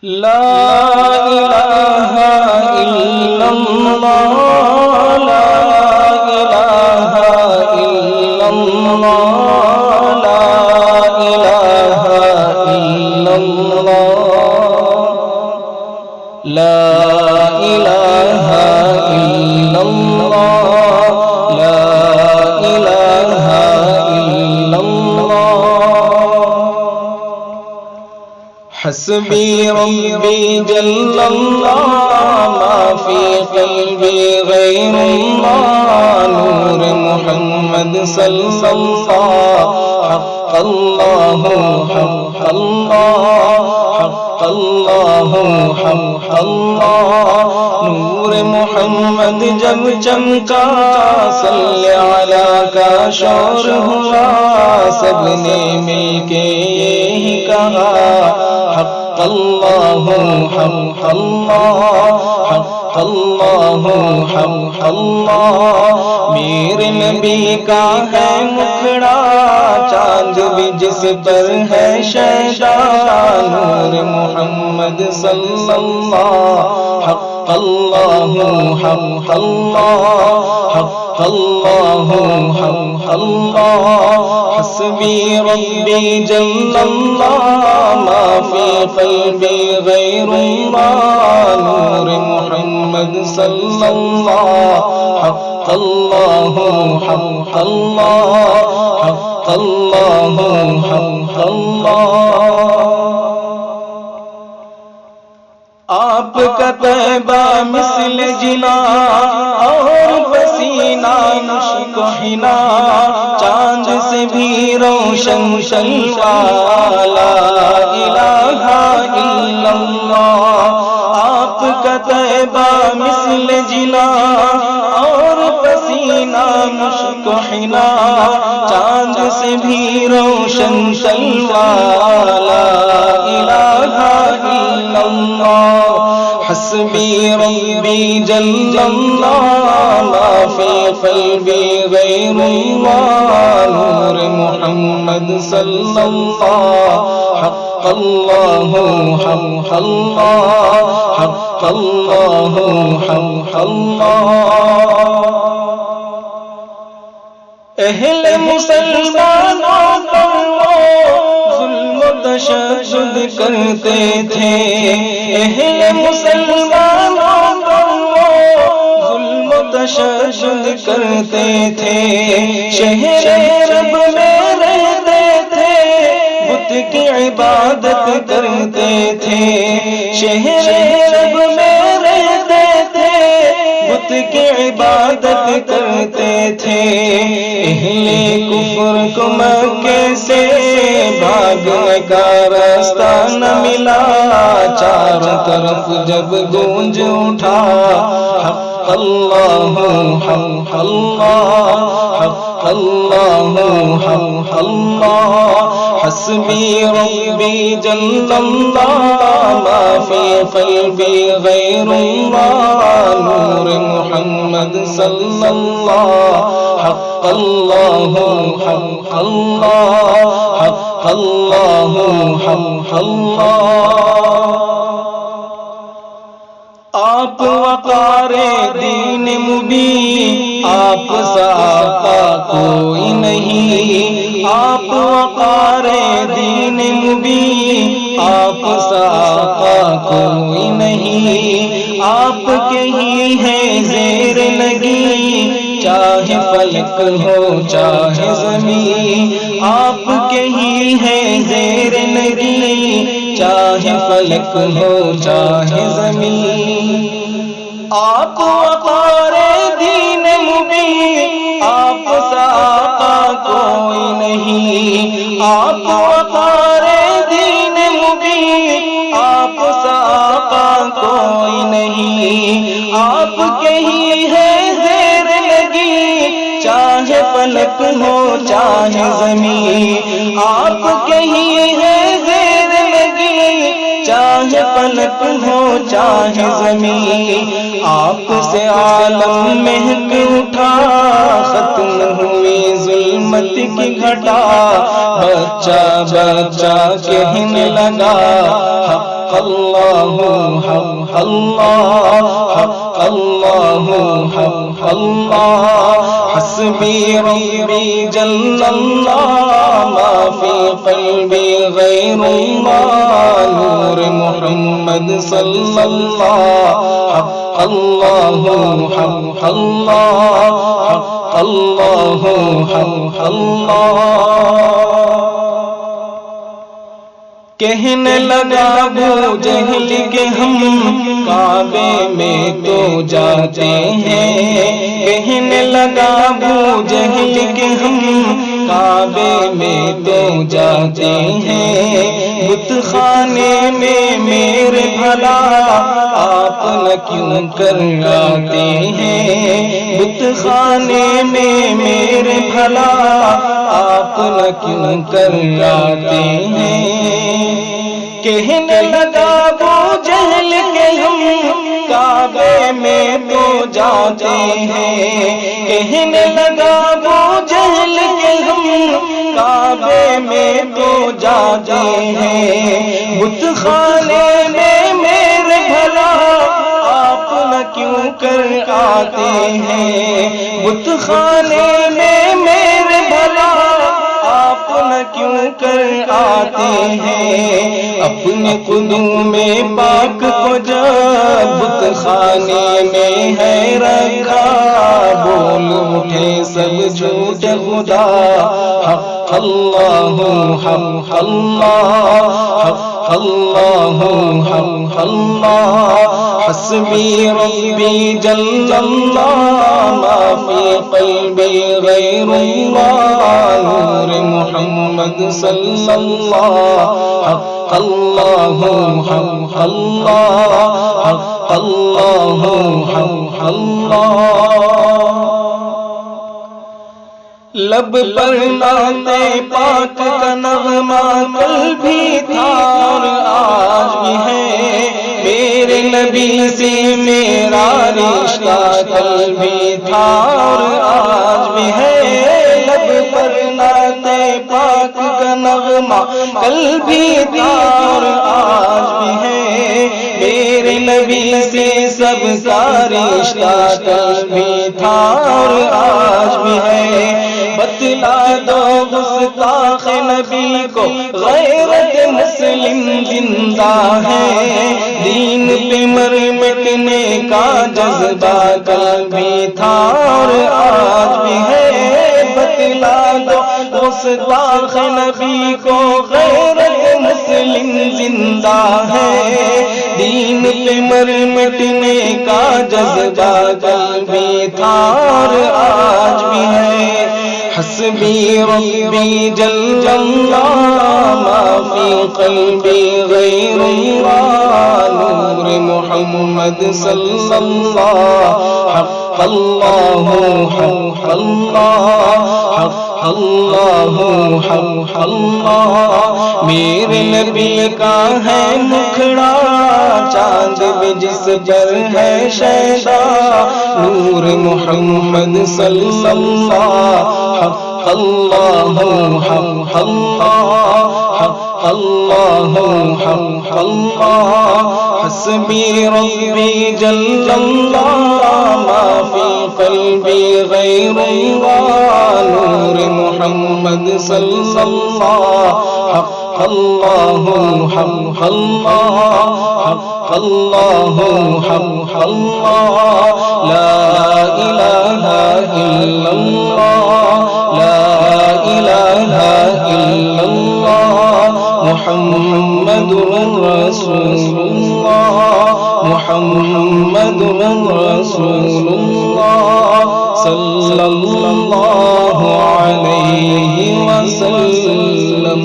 لا الہ الا اللہ لا الہ الا اللہ لا الہ الا اللہ لا الہ الا اللہ لا الہ الا اللہ حسبی ربی جل اللہ ما فی قلبی غیر اللہ نور محمد صلی اللہ حق اللہ حق اللہ حق اللہ حق اللہ نور محمد جب چمکا صلی علی کا شور ہوا سب نے مل کے یہی کہا حق اللہ حق اللہ حق اللہ حق اللہ میرے نبی کا ہے مکھڑا چاند بھی جس پر ہے شیطان نور محمد صلی اللہ حق اللہ حق اللہ حق اللہ حق اللہ حسبی ربی جل اللہ ما فی قلبی غیر اللہ نور محمد صلی اللہ حق اللہ حق اللہ حق اللہ حق اللہ آپ کا طیبہ مثل جنا اور پسینہ مشک حنا چاند سے بھی روشن شلوا لا الہ الا اللہ آپ کا طیبہ مثل جنا اور پسینہ مشک حنا چاند سے بھی روشن شلوا لا الہ الا اللہ حسبی ربی جل اللہ ما فی قلبی غیر اللہ نور محمد صلی اللہ حق اللہ حق اللہ حق اللہ حق اللہ اہل مسلمانوں پر وہ ظلم و تشدد کرتے تھے اہل مسلمانوں پر وہ ظلم و تشدد کرتے تھے شہر رب میں رہتے تھے بت کی عبادت کرتے تھے شہر رب میں رہتے تھے بت کی عبادت کرتے تھے اہل کفر کو مکے سے بھاگنے کا راستہ نہ ملا چاروں طرف جب گونج اٹھا حق اللہ حق اللہ حق اللہ حق اللہ حسبی ربی جل اللہ ما فی قلبی غیر اللہ نور محمد صلی اللہ حق اللہ حق اللہ حق اللہ حق اللہ آپ وقار دین مبین آپ سا آقا کوئی نہیں آپ وقار دین مبین آپ سا آقا کوئی نہیں آپ کے ہی ہیں زیر لگی چاہے فلک ہو چاہے زمین آپ کے ہی ہیں زیر لگی چاہے فلک ہو چاہے زمین آپ وقار دین مبین آپ سا آقا کوئی نہیں آپ وقار دین مبین آپ سا آقا کوئی نہیں آپ کے ہی ہے زیر لگی چاہے فلک ہو چاہے زمین آپ کے ہی ہے زیر لگی چاہے فلک ہو چاہے زمین آپ سے عالم مہک اٹھا ختم ہوئی ظلمت کی گھٹا بچہ بچہ کہنے لگا حق اللہ حق اللہ حق اللہ حق اللہ حسبی ربی جل اللہ ما فی قلبی غیر اللہ نور محمد صلی اللہ حق اللہ حق اللہ حق اللہ حق اللہ کہنے لگا ابو جہل کہ ہم کعبے میں تو جاتے ہیں کہنے لگا ابو جہل کہ ہم کعبے میں تو جاتے ہیں بت خانے میں میرے بھلا آپ نہ کیوں کر آتے ہیں بت خانے میں میرے بھلا آپ نہ کیوں کر آتے ہیں کہنے لگا ابو جہل کہ ہم کعبے میں تو جاتے ہیں کہنے لگا ابو جہل کہ ہم کعبے میں تو جاتے ہیں بت خانے میں میرے بھلا آپ نہ کیوں کر آتے ہیں بت خانے میں میرے بھلا آپ نہ کیوں کر آتے ہیں اپنے قدوم پاک کو جب بت خانے میں ہے رکھا بول اٹھے سب جھوٹ خدا حق اللہ حق اللہ حق اللہ حق اللہ حسبی ربی جل اللہ ما فی قلبی غیر اللہ نور محمد صلی اللہ حق اللہ حق اللہ حق اللہ حق اللہ لب پر نعت پاک کا نغمہ کل بھی تھا اور آج بھی ہے میرے نبی سے میرا رشتہ کل بھی تھا اور آج بھی ہے لب پر نعت پاک کا نغمہ کل بھی تھا اور آج بھی ہے میرے نبی سے سب کا رشتہ کل بھی تھا اور آج بھی ہے بتلا دو گستاخ نبی کو غیرت مسلم زندہ ہے دین پہ مر مٹنے کا جذبہ کل بھی تھا اور آج بھی ہے بتلا دو گستاخ نبی کو غیرت مسلم زندہ ہے دین پہ مر مٹنے کا جذبہ کل بھی تھا اور آج بھی ہے حسبی ربی جل اللہ ما فی قلبی غیر اللہ نور محمد صلی اللہ حق اللہ حق اللہ حق اللہ حق اللہ میرے نبی کا ہے مکھڑا چاند بھی جس پر ہے شیدا نور محمد صلی اللہ حق اللہ حق اللہ حق اللہ حق اللہ حسبی ربی جل اللہ ما فی قلبی غیر اللہ نور محمد صلی اللہ حق اللہ حق اللہ حق اللہ حق اللہ لا الہ الا اللہ لا الہ الا اللہ محمد رسول اللہ محمد رسول اللہ صلی اللہ علیہ وسلم